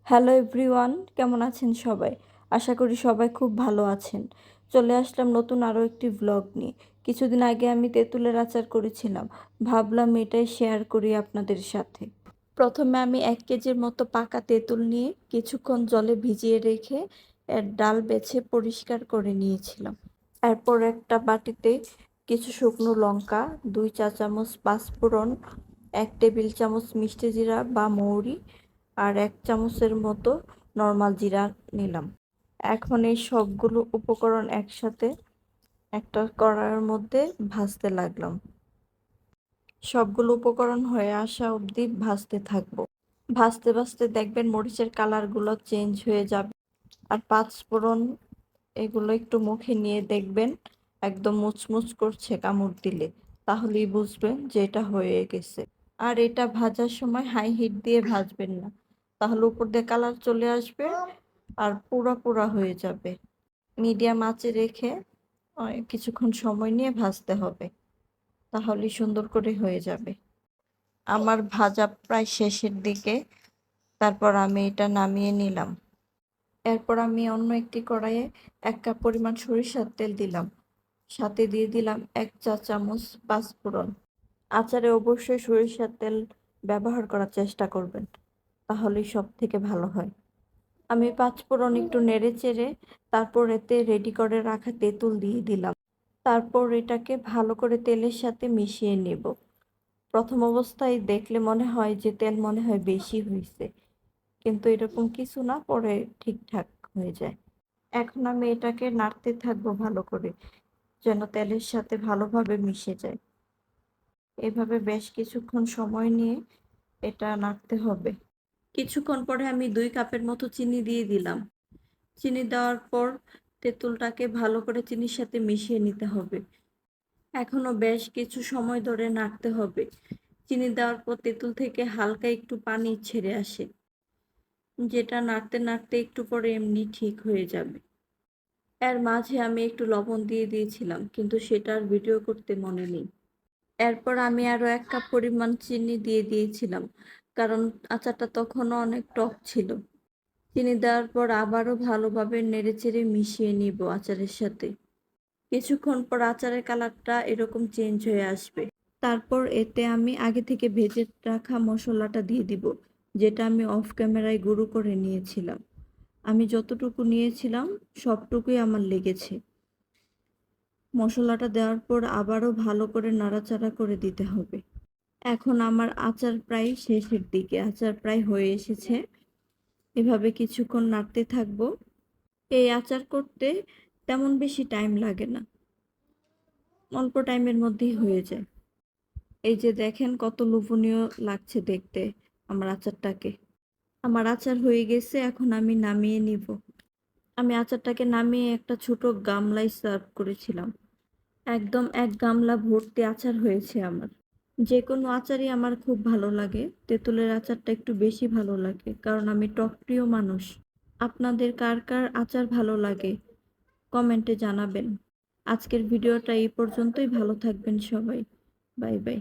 Hello everyone, কেমন আছেন সবাই? আশা করি সবাই খুব ভালো আছেন। চলে আসলাম নতুন আরও একটি ভ্লগ নিয়ে। কিছুদিন আগে আমি তেঁতুলের আচার করেছিলাম, ভাবলাম এটাই শেয়ার করি আপনাদের সাথে। প্রথমে আমি 1 কেজির মতো পাকা তেঁতুল নিয়ে কিছুক্ষণ জলে ভিজিয়ে রেখে এর ডাল বেছে পরিষ্কার করে নিয়েছিলাম। এরপর একটা বাটিতে কিছু শুকনো লঙ্কা, 2 চা চামচ পাঁচফোড়ন, 1 টেবিল চামচ মিষ্টি জিরা বা মৌরি আর 1 চামচের মতো নর্মাল জিরা নিলাম। এখন এই সবগুলো উপকরণ একসাথে একটা কড়াইয়ের মধ্যে ভাজতে লাগলাম। সবগুলো উপকরণ হয়ে আসা অবধি ভাজতে থাকবো। ভাজতে ভাজতে দেখবেন মরিচের কালারগুলো চেঞ্জ হয়ে যাবে। আর পাঁচফোড়ন এগুলো একটু মুখে নিয়ে দেখবেন একদম মুচমুচ করছে কামড় দিলে, তাহলেই বুঝবেন যে এটা হয়ে গেছে। আর এটা ভাজার সময় হাই হিট দিয়ে ভাজবেন না, তাহলে উপর দিয়ে কালার চলে আসবে আর পুরা পুরা হয়ে যাবে। মিডিয়াম আঁচে রেখে কিছুক্ষণ সময় নিয়ে ভাজতে হবে, তাহলেই সুন্দর করে হয়ে যাবে। আমার ভাজা প্রায় শেষের দিকে, তারপর আমি এটা নামিয়ে নিলাম। এরপর আমি অন্য একটি কড়াইয়ে 1 কাপ পরিমাণ সরিষার তেল দিলাম, সাথে দিয়ে দিলাম 1 চা চামচ পাঁচফোড়ন। আচারে অবশ্যই সরিষার তেল ব্যবহার করার চেষ্টা করবেন, তাহলেই সব থেকে ভালো হয়। আমি পাঁচফোড়ন একটু নেড়ে চেড়ে তারপর এতে রেডি করে রাখা তেঁতুল দিয়ে দিলাম। তারপর এটাকে ভালো করে তেলের সাথে মিশিয়ে নেব। প্রথম অবস্থায় দেখলে মনে হয় যে তেল মনে হয় বেশি হয়েছে, কিন্তু এরকম কিছু না, পরে ঠিকঠাক হয়ে যায়। এখন আমি এটাকে নাড়তে থাকবো ভালো করে, যেন তেলের সাথে ভালোভাবে মিশে যায়। এভাবে বেশ কিছুক্ষণ সময় নিয়ে এটা নাড়তে হবে। কিছুক্ষণ পরে আমি 2 কাপের মতো চিনি দিয়ে দিলাম। চিনি দেওয়ার পর তেঁতুলটাকে ভালো করে চিনির সাথে মিশিয়ে নিতে হবে। এখনো বেশ কিছু সময় ধরে নাড়তে হবে। চিনি দেওয়ার পর তেঁতুল থেকে হালকা একটু পানি ছেড়ে আসে, যেটা নাড়তে নাড়তে একটু পরে এমনি ঠিক হয়ে যাবে। এর মাঝে আমি একটু লবণ দিয়ে দিয়েছিলাম, কিন্তু সেটা আর ভিডিও করতে মনে নেই। এরপর আমি আরও 1 কাপ পরিমাণ চিনি দিয়ে দিয়েছিলাম, কারণ আচারটা তখনও অনেক টক ছিল। চিনি দেওয়ার পর আবারও ভালোভাবে নেড়েচেড়ে মিশিয়ে নিব আচারের সাথে। কিছুক্ষণ পর আচারের কালারটা এরকম চেঞ্জ হয়ে আসবে। তারপর এতে আমি আগে থেকে ভেজে রাখা মশলাটা দিয়ে দিব, যেটা আমি অফ ক্যামেরায় গুঁড়ো করে নিয়েছিলাম। আমি যতটুকু নিয়েছিলাম সবটুকুই আমার লেগেছে। মশলাটা দেওয়ার পর আবারও ভালো করে নাড়াচাড়া করে দিতে হবে। এখন আমার আচার প্রায় শেষের দিকে, আচার প্রায় হয়ে এসেছে। এভাবে কিছুক্ষণ নাড়তে থাকবো। এই আচার করতে তেমন বেশি টাইম লাগে না, অল্প টাইমের মধ্যেই হয়ে যায়। এই যে দেখেন কত লোভনীয় লাগছে দেখতে আমার আচারটাকে। আমার আচার হয়ে গেছে, এখন আমি নামিয়ে নিব। আমি আচারটাকে নামিয়ে একটা ছোট গামলায় সার্ভ করেছিলাম। একদম 1 গামলা ভর্তি আচার হয়েছে আমার। যে কোনো আচারই আমার খুব ভালো লাগে, তেঁতুলের আচারটা একটু বেশি ভালো লাগে, কারণ আমি টক প্রিয় মানুষ। আপনাদের কার কার আচার ভালো লাগে কমেন্টে জানাবেন। আজকের ভিডিওটা এই পর্যন্তই। ভালো থাকবেন সবাই। Bye bye.